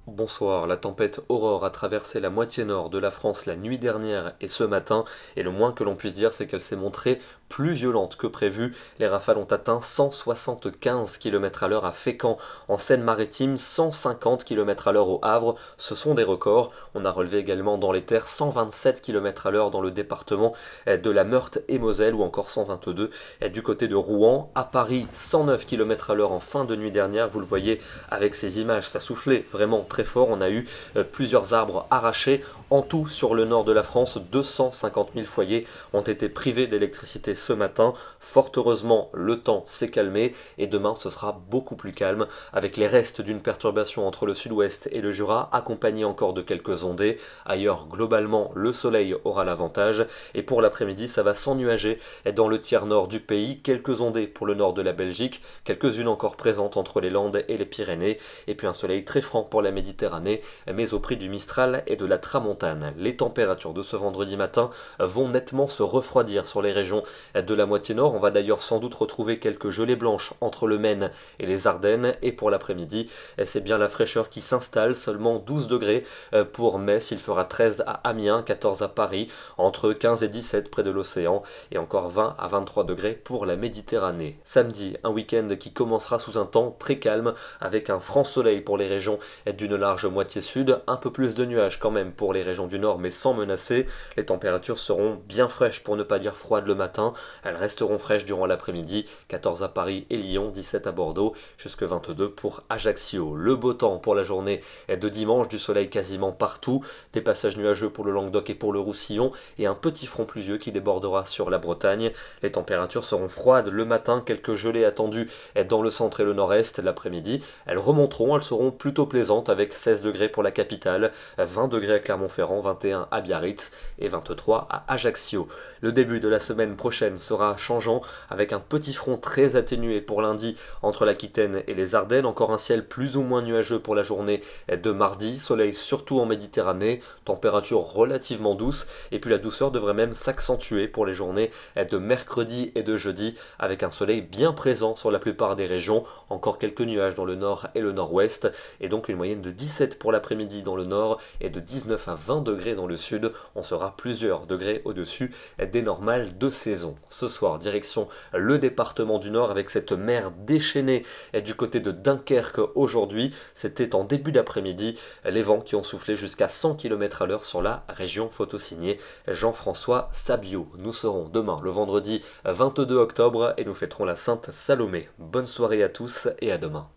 Bonsoir, la tempête Aurore a traversé la moitié nord de la France la nuit dernière et ce matin, et le moins que l'on puisse dire c'est qu'elle s'est montrée plus violente que prévu. Les rafales ont atteint 175 km/h à Fécamp, en Seine-Maritime, 150 km/h au Havre, ce sont des records. On a relevé également dans les terres 127 km/h dans le département de la Meurthe et Moselle, ou encore 122 du côté de Rouen. À Paris, 109 km/h en fin de nuit dernière, vous le voyez avec ces images, ça soufflait vraiment très fort. On a eu plusieurs arbres arrachés. En tout, sur le nord de la France, 250 000 foyers ont été privés d'électricité ce matin. Fort heureusement, le temps s'est calmé et demain ce sera beaucoup plus calme, avec les restes d'une perturbation entre le sud-ouest et le Jura, accompagnée encore de quelques ondées. Ailleurs, globalement, le soleil aura l'avantage et pour l'après-midi, ça va s'ennuager dans le tiers nord du pays. Quelques ondées pour le nord de la Belgique, quelques-unes encore présentes entre les Landes et les Pyrénées, et puis un soleil très franc pour la Méditerranée, mais au prix du Mistral et de la Tramontane. Les températures de ce vendredi matin vont nettement se refroidir sur les régions de la moitié nord. On va d'ailleurs sans doute retrouver quelques gelées blanches entre le Maine et les Ardennes, et pour l'après-midi, c'est bien la fraîcheur qui s'installe. Seulement 12 degrés pour Metz, il fera 13 à Amiens, 14 à Paris, entre 15 et 17 près de l'océan, et encore 20 à 23 degrés pour la Méditerranée. Samedi, un week-end qui commencera sous un temps très calme, avec un franc soleil pour les régions d'une large moitié sud, un peu plus de nuages quand même pour les régions du nord, mais sans menacer. Les températures seront bien fraîches, pour ne pas dire froides le matin. Elles resteront fraîches durant l'après-midi, 14 à Paris et Lyon, 17 à Bordeaux, jusque 22 pour Ajaccio. Le beau temps pour la journée de dimanche, du soleil quasiment partout, des passages nuageux pour le Languedoc et pour le Roussillon, et un petit front pluvieux qui débordera sur la Bretagne. Les températures seront froides le matin, quelques gelées attendues dans le centre et le nord-est. L'après-midi, elles remonteront, elles seront plutôt plaisantes, avec 16 degrés pour la capitale, 20 degrés à Clermont-Ferrand, 21 à Biarritz et 23 à Ajaccio. Le début de la semaine prochaine sera changeant, avec un petit front très atténué pour lundi entre l'Aquitaine et les Ardennes, encore un ciel plus ou moins nuageux pour la journée de mardi, soleil surtout en Méditerranée, température relativement douce, et puis la douceur devrait même s'accentuer pour les journées de mercredi et de jeudi, avec un soleil bien présent sur la plupart des régions, encore quelques nuages dans le nord et le nord-ouest, et donc une moyenne de 17 pour l'après-midi dans le nord et de 19 à 20 degrés dans le sud. On sera plusieurs degrés au-dessus des normales de saison. Ce soir, direction le département du Nord, avec cette mer déchaînée du côté de Dunkerque aujourd'hui. C'était en début d'après-midi, les vents qui ont soufflé jusqu'à 100 km/h sur la région, photo signée Jean-François Sabiot. Nous serons demain, le vendredi 22 octobre, et nous fêterons la Sainte Salomé. Bonne soirée à tous et à demain.